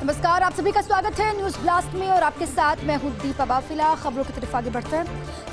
नमस्कार, आप सभी का स्वागत है न्यूज ब्लास्ट में और आपके साथ मैं हूं दीपा बाफिला। खबरों की तरफ आगे बढ़ते हैं।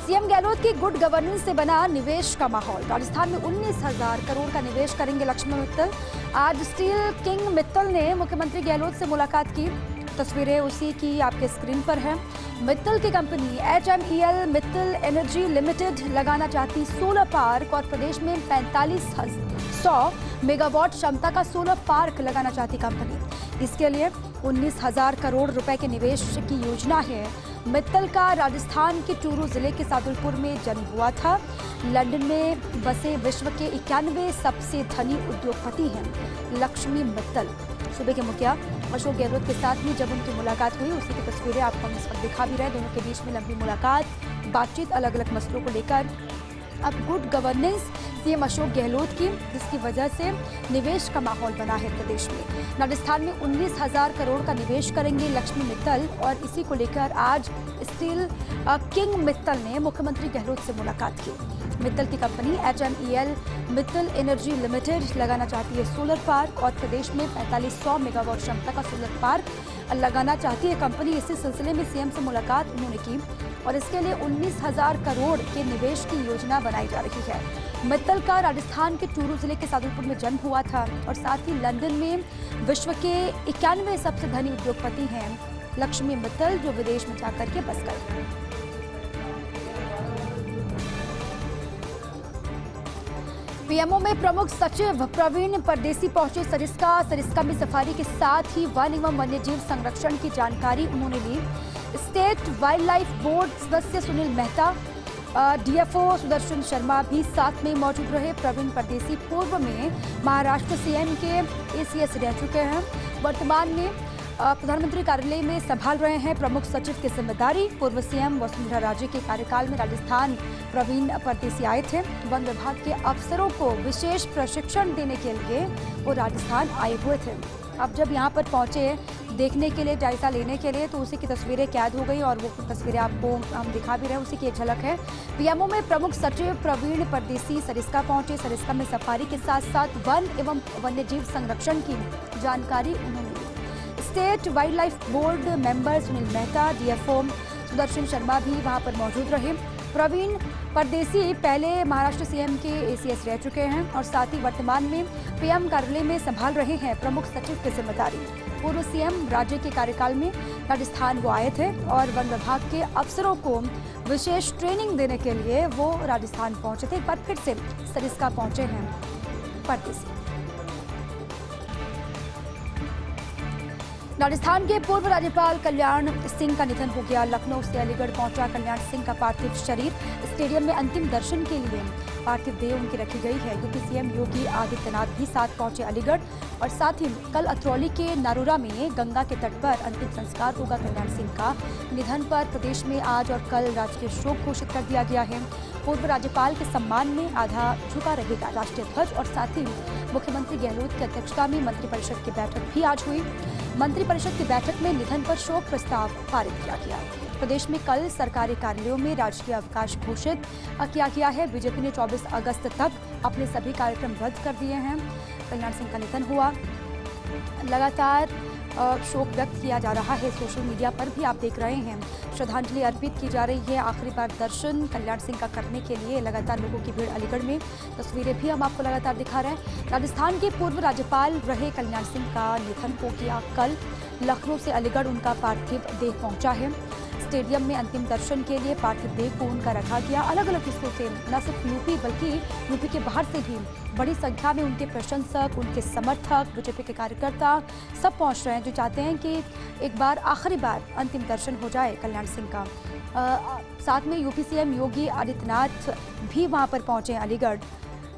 सीएम गहलोत की गुड गवर्नेंस से बना निवेश का माहौल। राजस्थान में 19,000 करोड़ का निवेश करेंगे लक्ष्मी मित्तल। आज स्टील किंग मित्तल ने मुख्यमंत्री गहलोत से मुलाकात की। तस्वीरें उसी की आपके स्क्रीन पर है। मित्तल की company HMEL Mittal energy limited लगाना चाहती सोलर पार्क और प्रदेश में 45,100 मेगावाट क्षमता का सोलर पार्क लगाना चाहती कंपनी। इसके लिए 19,000 करोड़ रुपए के निवेश की योजना है। मित्तल का राजस्थान के चूरू जिले के सादुलपुर में जन्म हुआ था। लंदन में बसे विश्व के 91 सबसे धनी उद्योगपति हैं लक्ष्मी मित्तल। सूबे के मुखिया अशोक गहलोत के साथ भी जब उनकी मुलाकात हुई, उसी की तस्वीरें आपको हम इस वक्त दिखा भी रहे। दोनों के बीच में लंबी मुलाकात, बातचीत अलग अलग मसलों को लेकर। अब good governance CM Ashok Gehlot की, जिसकी वजह से निवेश का माहौल बना है प्रदेश में। राजस्थान में 19,000 करोड़ का निवेश करेंगे लक्ष्मी मित्तल और इसी को लेकर आज स्टील किंग मित्तल ने मुख्यमंत्री गहलोत से मुलाकात की। मित्तल की company HMEL Mittal energy limited लगाना चाहती है सोलर पार्क और प्रदेश में 4500 मेगावाट क्षमता का सोलर पार्क लगाना चाहती है कंपनी। इसी सिलसिले में सीएम से मुलाकात उन्होंने की और इसके लिए 19,000 करोड़ के निवेश की योजना बनाई जा रही है। मित्तल का राजस्थान के चूरू जिले के सादुलपुर में जन्म हुआ था और साथ ही लंदन में विश्व के 91 सबसे धनी उद्योगपति हैं लक्ष्मी मित्तल, जो विदेश में जाकर के बस गए। पीएमओ में प्रमुख सचिव प्रवीण परदेसी पहुंचे सरिस्का में सफारी के साथ ही वन एवं वन्यजीव संरक्षण की जानकारी उन्होंने ली। स्टेट वाइल्ड लाइफ बोर्ड सदस्य सुनील मेहता, DFO सुदर्शन शर्मा भी साथ में मौजूद रहे। प्रवीण परदेसी पूर्व में महाराष्ट्र CM के ACS रह चुके हैं। वर्तमान में प्रधानमंत्री कार्यालय में संभाल रहे हैं प्रमुख सचिव की जिम्मेदारी। पूर्व CM वसुंधरा राजे के कार्यकाल में राजस्थान प्रवीण परदेसी आए थे। वन विभाग के अफसरों को विशेष प्रशिक्षण देने के लिए वो राजस्थान आए हुए थे। अब जब यहाँ पर पहुंचे देखने के लिए, जायजा लेने के लिए, तो उसी की तस्वीरें कैद हो गई और वो तस्वीरें आपको हम दिखा भी रहे हैं। उसी की एक झलक है। पीएमओ में प्रमुख सचिव प्रवीण परदेसी सरिस्का पहुंचे। सरिस्का में सफारी के साथ साथ वन एवं वन्यजीव संरक्षण की जानकारी उन्होंने ली। State wildlife board member Sunil Mehta, DFO Sudarshan Sharma भी वहां पर मौजूद रहे। प्रवीण परदेसी पहले महाराष्ट्र CM के ACS रह चुके हैं और साथ ही वर्तमान में PM कार्यालय में संभाल रहे हैं प्रमुख सचिव की जिम्मेदारी। पूर्व CM राज्य के कार्यकाल में राजस्थान वो आए थे और वन विभाग के अफसरों को विशेष ट्रेनिंग देने के लिए वो राजस्थान पहुंचे थे। एक बार फिर से सरिस्का पहुंचे हैं परदेसी। राजस्थान के पूर्व राज्यपाल कल्याण सिंह का निधन हो गया। लखनऊ से अलीगढ़ पहुंचा कल्याण सिंह का पार्थिव शरीर। स्टेडियम में अंतिम दर्शन के लिए पार्थिव देह उनकी रखी गई है। यूपी CM योगी आदित्यनाथ भी साथ पहुंचे अलीगढ़ और साथ ही कल अतरौली के नारूरा में गंगा के तट पर अंतिम संस्कार होगा। कल्याण सिंह का निधन पर प्रदेश में आज और कल राजकीय शोक घोषित कर दिया गया है। पूर्व राज्यपाल के सम्मान में आधा झुका रहेगा राष्ट्रीय ध्वज और साथ ही मुख्यमंत्री गहलोत की अध्यक्षता में मंत्रिपरिषद की बैठक भी आज हुई। मंत्रिपरिषद की बैठक में निधन पर शोक प्रस्ताव पारित किया गया। प्रदेश में कल सरकारी कार्यालयों में राजकीय अवकाश घोषित किया गया है। बीजेपी ने 24 अगस्त तक अपने सभी कार्यक्रम रद्द कर दिए हैं। कल्याण सिंह का निधन हुआ, लगातार शोक व्यक्त किया जा रहा है। सोशल मीडिया पर भी आप देख रहे हैं श्रद्धांजलि अर्पित की जा रही है। आखिरी बार दर्शन कल्याण सिंह का करने के लिए लगातार लोगों की भीड़ अलीगढ़ में। तस्वीरें भी हम आपको लगातार दिखा रहे हैं। राजस्थान के पूर्व राज्यपाल रहे कल्याण सिंह का निधन हो गया। कल लखनऊ से अलीगढ़ उनका पार्थिव देह पहुंचा है। स्टेडियम में अंतिम दर्शन के लिए पार्थिव देह को उनका रखा गया। अलग अलग हिस्सों से न सिर्फ यूपी बल्कि यूपी के बाहर से भी बड़ी संख्या में उनके प्रशंसक, उनके समर्थक, बीजेपी के कार्यकर्ता सब पहुंच रहे हैं, जो चाहते हैं कि एक बार आखिरी बार अंतिम दर्शन हो जाए कल्याण सिंह का। साथ में यूपी CM योगी आदित्यनाथ भी वहां पर पहुंचे अलीगढ़।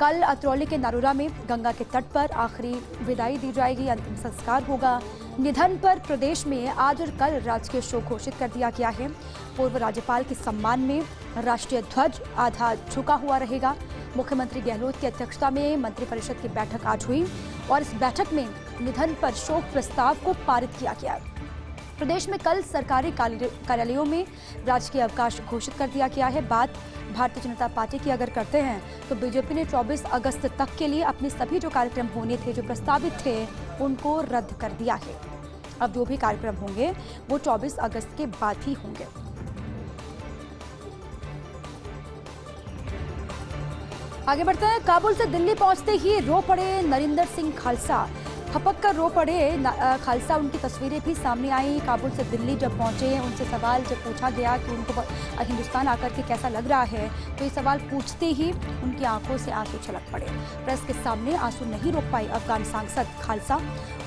कल अतरौली के नारूरा में गंगा के तट पर आखिरी विदाई दी जाएगी, अंतिम संस्कार होगा। निधन पर प्रदेश में आज और कल राजकीय शोक घोषित कर दिया गया है। पूर्व राज्यपाल के सम्मान में राष्ट्रीय ध्वज आधा झुका हुआ रहेगा। मुख्यमंत्री गहलोत की अध्यक्षता में मंत्रिपरिषद की बैठक आज हुई और इस बैठक में निधन पर शोक प्रस्ताव को पारित किया गया। प्रदेश में कल सरकारी कार्यालयों में राजकीय अवकाश घोषित कर दिया गया है। बात भारतीय जनता पार्टी की अगर करते हैं तो बीजेपी ने 24 अगस्त तक के लिए अपने सभी जो कार्यक्रम होने थे, जो प्रस्तावित थे, उनको रद्द कर दिया है। अब जो भी कार्यक्रम होंगे वो 24 अगस्त के बाद ही होंगे। आगे बढ़ते हैं। काबुल से दिल्ली पहुंचते ही रो पड़े नरिंदर सिंह खालसा। खपक कर रो पड़े खालसा। उनकी तस्वीरें भी सामने आई। काबुल से दिल्ली जब पहुंचे, उनसे सवाल जब पूछा गया कि उनको हिंदुस्तान आकर के कैसा लग रहा है, तो ये सवाल पूछते ही उनकी आंखों से आंसू छलक पड़े। प्रेस के सामने आंसू नहीं रोक पाई अफगान सांसद खालसा,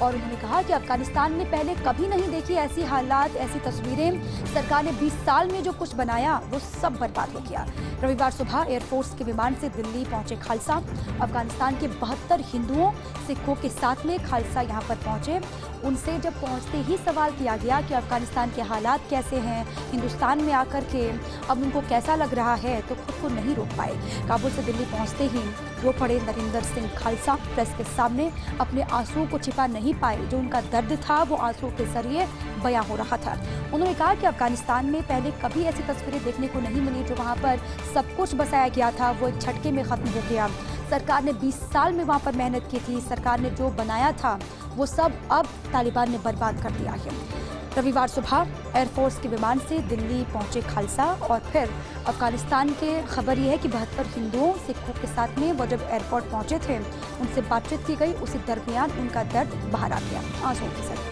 और उन्होंने कहा कि अफगानिस्तान में पहले कभी नहीं देखी ऐसी हालात, ऐसी तस्वीरें। सरकार ने 20 साल में जो कुछ बनाया वो सब बर्बाद हो गया। रविवार सुबह एयरफोर्स के विमान से दिल्ली पहुंचे खालसा। अफगानिस्तान के 72 हिंदुओं सिखों के साथ में खालसा यहाँ पर पहुंचे। उनसे जब पहुंचते ही सवाल किया गया कि अफगानिस्तान के हालात कैसे हैं, हिंदुस्तान में आकर के अब उनको कैसा लग रहा है, तो खुद को नहीं रोक पाए। काबुल से दिल्ली पहुंचते ही रो पड़े नरिंदर सिंह खालसा। प्रेस के सामने अपने आंसुओं को छिपा नहीं पाए। जो उनका दर्द था वो आंसुओं के जरिए बयां हो रहा था। उन्होंने कहा कि अफगानिस्तान में पहले कभी ऐसी तस्वीरें देखने को नहीं मिली। जो वहाँ पर सब कुछ बसाया गया था वो एक झटके में खत्म हो गया। सरकार ने 20 साल में वहाँ पर मेहनत की थी। सरकार ने जो बनाया था वो सब अब तालिबान ने बर्बाद कर दिया है। रविवार सुबह एयरफोर्स के विमान से दिल्ली पहुंचे खालसा, और फिर अफगानिस्तान के खबर यह है कि 72 हिंदुओं सिखों के साथ में वो जब एयरपोर्ट पहुंचे थे, उनसे बातचीत की गई। उसी दरमियान उनका दर्द बाहर आ गया आंसुओं के साथ।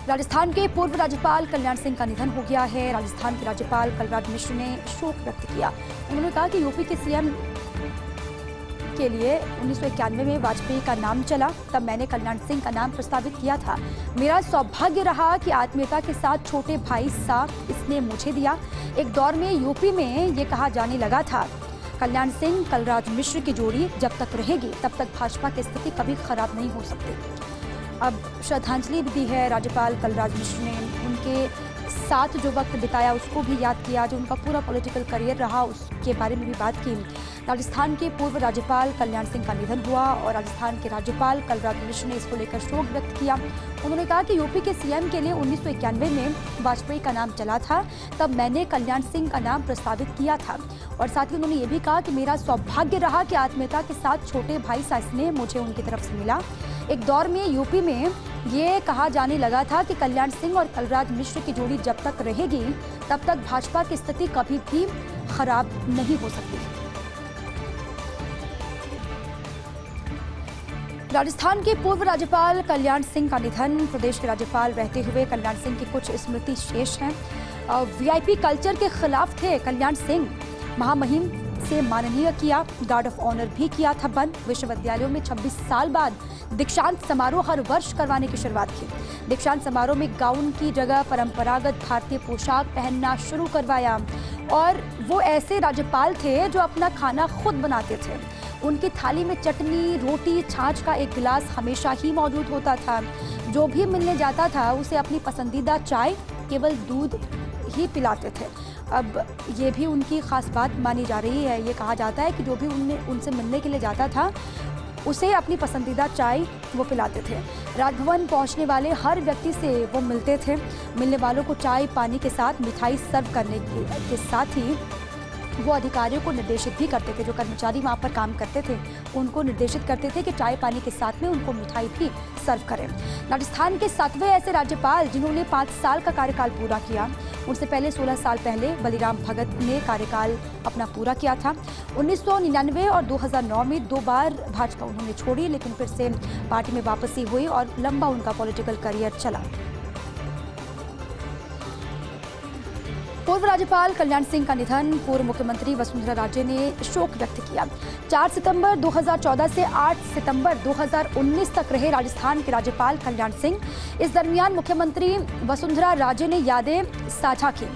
राजस्थान के पूर्व राज्यपाल कल्याण सिंह का निधन हो गया है। राजस्थान के राज्यपाल कलराज मिश्र ने शोक व्यक्त किया। उन्होंने कहा कि यूपी के सीएम के लिए 1991 में वाजपेयी का नाम चला, तब मैंने कल्याण सिंह का नाम प्रस्तावित किया था। मेरा सौभाग्य रहा कि आत्मीयता के साथ छोटे भाई सा इसने मुझे दिया। एक दौर में यूपी में ये कहा जाने लगा था, कल्याण सिंह कलराज मिश्र की जोड़ी जब तक रहेगी तब तक भाजपा की स्थिति कभी खराब नहीं हो सकती। अब श्रद्धांजलि दी है राज्यपाल कलराज मिश्र ने। उनके साथ जो वक्त बिताया उसको भी याद किया। जो उनका पूरा पॉलिटिकल करियर रहा उसके बारे में भी बात की। राजस्थान के पूर्व राज्यपाल कल्याण सिंह का निधन हुआ, और राजस्थान के राज्यपाल कलराज मिश्र ने इसको लेकर शोक व्यक्त किया। उन्होंने कहा कि यूपी के सीएम के लिए 1991 में वाजपेयी का नाम चला था, तब मैंने कल्याण सिंह का नाम प्रस्तावित किया था। और साथ ही उन्होंने ये भी कहा कि मेरा सौभाग्य रहा कि आत्मीयता के साथ छोटे भाई सा स्नेह मुझे उनकी तरफ से मिला। एक दौर में यूपी में ये कहा जाने लगा था कि कल्याण सिंह और कलराज मिश्र की जोड़ी जब तक रहेगी तब तक भाजपा की स्थिति कभी भी खराब नहीं हो सकती। राजस्थान के पूर्व राज्यपाल कल्याण सिंह का निधन। प्रदेश के राज्यपाल रहते हुए कल्याण सिंह की कुछ स्मृति शेष हैं। वीआईपी कल्चर के खिलाफ थे कल्याण सिंह। महामहिम से माननीय किया, गार्ड ऑफ ऑनर भी किया था बंद। विश्वविद्यालयों में 26 साल बाद दीक्षांत समारोह हर वर्ष करवाने की शुरुआत की। दीक्षांत समारोह में गाउन की जगह परंपरागत भारतीय पोशाक पहनना शुरू करवाया। और वो ऐसे राज्यपाल थे जो अपना खाना खुद बनाते थे। उनकी थाली में चटनी, रोटी, छाछ का एक गिलास हमेशा ही मौजूद होता था। जो भी मिलने जाता था उसे अपनी पसंदीदा चाय, केवल दूध ही पिलाते थे। अब ये भी उनकी खास बात मानी जा रही है। ये कहा जाता है कि जो भी उनसे मिलने के लिए जाता था उसे अपनी पसंदीदा चाय वो पिलाते थे। राजभवन पहुंचने वाले हर व्यक्ति से वो मिलते थे। मिलने वालों को चाय पानी के साथ मिठाई सर्व करने के साथ ही वो अधिकारियों को निर्देशित भी करते थे। जो कर्मचारी वहाँ पर काम करते थे उनको निर्देशित करते थे कि चाय पानी के साथ में उनको मिठाई भी सर्व करें। राजस्थान के 7वें ऐसे राज्यपाल जिन्होंने 5 साल का कार्यकाल पूरा किया। उनसे पहले 16 साल पहले बलिराम भगत ने कार्यकाल अपना पूरा किया था। 1999 और 2009 में 2 बार भाजपा उन्होंने छोड़ी, लेकिन फिर से पार्टी में वापसी हुई और लंबा उनका पॉलिटिकल करियर चला। पूर्व राज्यपाल कल्याण सिंह का निधन। पूर्व मुख्यमंत्री वसुंधरा राजे ने शोक व्यक्त किया। 4 सितंबर 2014 से 8 सितंबर 2019 तक रहे राजस्थान के राज्यपाल कल्याण सिंह। इस दरमियान मुख्यमंत्री वसुंधरा राजे ने यादें साझा की।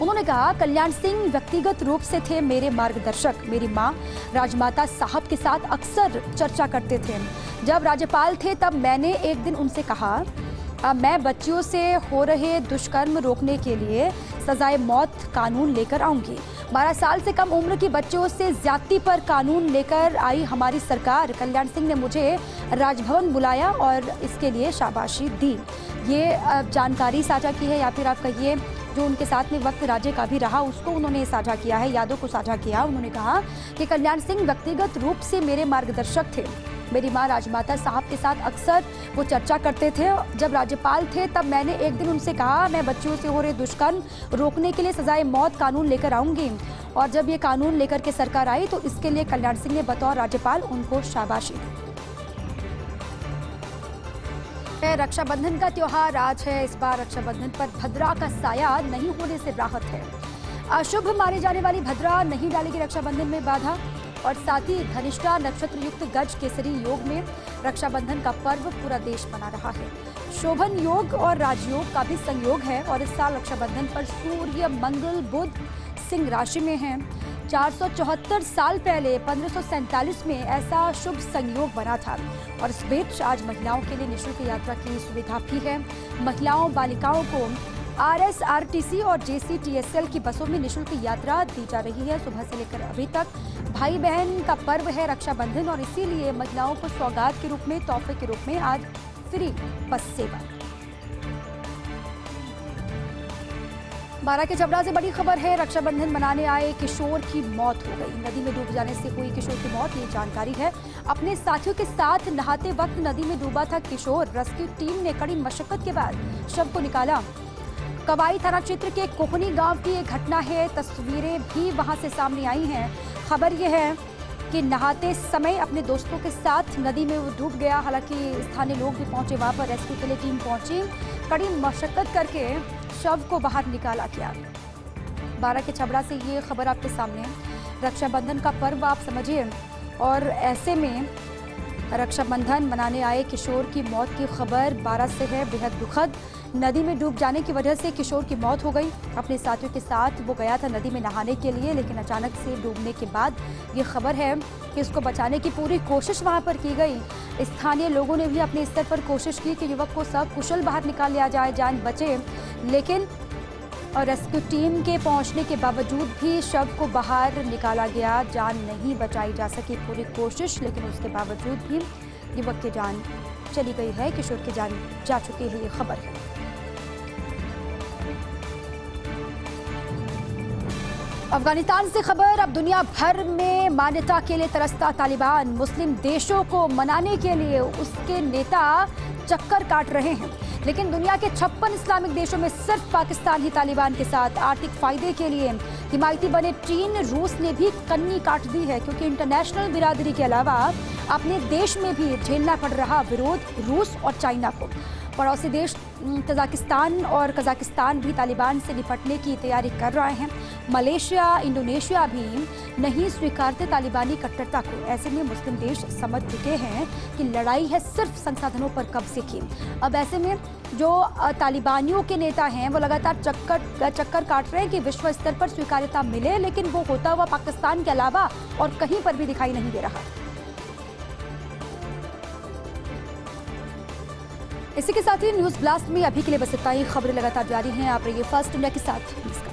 उन्होंने कहा, कल्याण सिंह व्यक्तिगत रूप से थे मेरे मार्गदर्शक। मेरी मां राजमाता साहब के साथ अक्सर चर्चा करते थे। जब राज्यपाल थे तब मैंने एक दिन उनसे कहा, मैं बच्चियों से हो रहे दुष्कर्म रोकने के लिए सजाए मौत कानून लेकर आऊंगी। 12 साल से कम उम्र की बच्चियों से ज्यादती पर कानून लेकर आई हमारी सरकार। कल्याण सिंह ने मुझे राजभवन बुलाया और इसके लिए शाबाशी दी। ये जानकारी साझा की है, या फिर आप कहिए जो उनके साथ में वक्त राज्य का भी रहा उसको उन्होंने साझा किया है, यादों को साझा किया। उन्होंने कहा कि कल्याण सिंह व्यक्तिगत रूप से मेरे मार्गदर्शक थे। मेरी माँ राजमाता साहब के साथ अक्सर वो चर्चा करते थे। जब राज्यपाल थे तब मैंने एक दिन उनसे कहा, मैं बच्चियों से हो रहे दुष्कर्म रोकने के लिए सजाए मौत कानून लेकर आऊंगी, और जब ये कानून लेकर के सरकार आई तो इसके लिए कल्याण सिंह ने बतौर राज्यपाल उनको शाबाशी दी। रक्षाबंधन का त्योहार आज है। इस बार रक्षाबंधन पर भद्रा का साया नहीं होने से राहत है। अशुभ माने जाने वाली भद्रा नहीं डालेगी रक्षाबंधन में बाधा, और साथ ही धनिष्ठा नक्षत्र युक्त गज केसरी योग में रक्षाबंधन का पर्व पूरा देश मना रहा है। शोभन योग और राजयोग का भी संयोग है, और इस साल रक्षाबंधन पर सूर्य मंगल बुध सिंह राशि में हैं। 474 साल पहले 1547 में ऐसा शुभ संयोग बना था, और इस बीच आज महिलाओं के लिए निःशुल्क यात्रा की सुविधा भी है। महिलाओं बालिकाओं को RSRTC और JCTSL की बसों में निःशुल्क यात्रा दी जा रही है। सुबह से लेकर अभी तक भाई बहन का पर्व है रक्षाबंधन, और इसीलिए महिलाओं को सौगात के रूप में, तोहफे के रूप में आज फ्री बस सेवा। बारां के छबड़ा से बड़ी खबर है। रक्षाबंधन मनाने आए किशोर की मौत हो गई। नदी में डूब जाने से हुई किशोर की मौत, ये जानकारी है। अपने साथियों के साथ नहाते वक्त नदी में डूबा था किशोर। रेस्क्यू टीम ने कड़ी मशक्कत के बाद शव को निकाला। कवाई थाना क्षेत्र के कोहनी गांव की एक घटना है। तस्वीरें भी वहां से सामने आई हैं। खबर यह है कि नहाते समय अपने दोस्तों के साथ नदी में वो डूब गया। हालांकि स्थानीय लोग भी पहुंचे, वहां पर रेस्क्यू के लिए टीम पहुंची। कड़ी मशक्कत करके शव को बाहर निकाला गया। बारां के छबड़ा से ये खबर आपके सामने है। रक्षाबंधन का पर्व आप समझिए, और ऐसे में रक्षाबंधन मनाने आए किशोर की मौत की खबर बारां से है। बेहद दुखद। नदी में डूब जाने की वजह से किशोर की मौत हो गई। अपने साथियों के साथ वो गया था नदी में नहाने के लिए, लेकिन अचानक से डूबने के बाद ये खबर है कि इसको बचाने की पूरी कोशिश वहां पर की गई। स्थानीय लोगों ने भी अपने स्तर पर कोशिश की कि युवक को सकुशल बाहर निकाल लिया जाए, जान बचे, लेकिन और रेस्क्यू टीम के पहुंचने के बावजूद भी शव को बाहर निकाला गया। जान नहीं बचाई जा सकी, पूरी कोशिश, लेकिन उसके बावजूद भी युवक की जान चली गई है। किशोर की जान जा चुकी है, ये खबर है। अफगानिस्तान से खबर। अब दुनिया भर में मान्यता के लिए तरसता तालिबान मुस्लिम देशों को मनाने के लिए उसके नेता चक्कर काट रहे हैं, लेकिन दुनिया के 56 इस्लामिक देशों में सिर्फ पाकिस्तान ही तालिबान के साथ आर्थिक फायदे के लिए हिमायती बने। चीन, रूस ने भी कन्नी काट दी है, क्योंकि इंटरनेशनल बिरादरी के अलावा अपने देश में भी झेलना पड़ रहा विरोध रूस और चाइना को। पड़ोसी देश तजाकिस्तान और कजाकिस्तान भी तालिबान से निपटने की तैयारी कर रहे हैं। मलेशिया, इंडोनेशिया भी नहीं स्वीकारते तालिबानी कट्टरता को। ऐसे में मुस्लिम देश समझ चुके हैं कि लड़ाई है सिर्फ संसाधनों पर कब्जे की। अब ऐसे में जो तालिबानियों के नेता हैं वो लगातार चक्कर काट रहे हैं कि विश्व स्तर पर स्वीकार्यता मिले, लेकिन वो होता हुआ पाकिस्तान के अलावा और कहीं पर भी दिखाई नहीं दे रहा। इसी के साथ ही न्यूज़ ब्लास्ट में अभी के लिए बस इतना ही। खबरें लगातार जारी हैं। आप रहिए फर्स्ट इंडिया के साथ।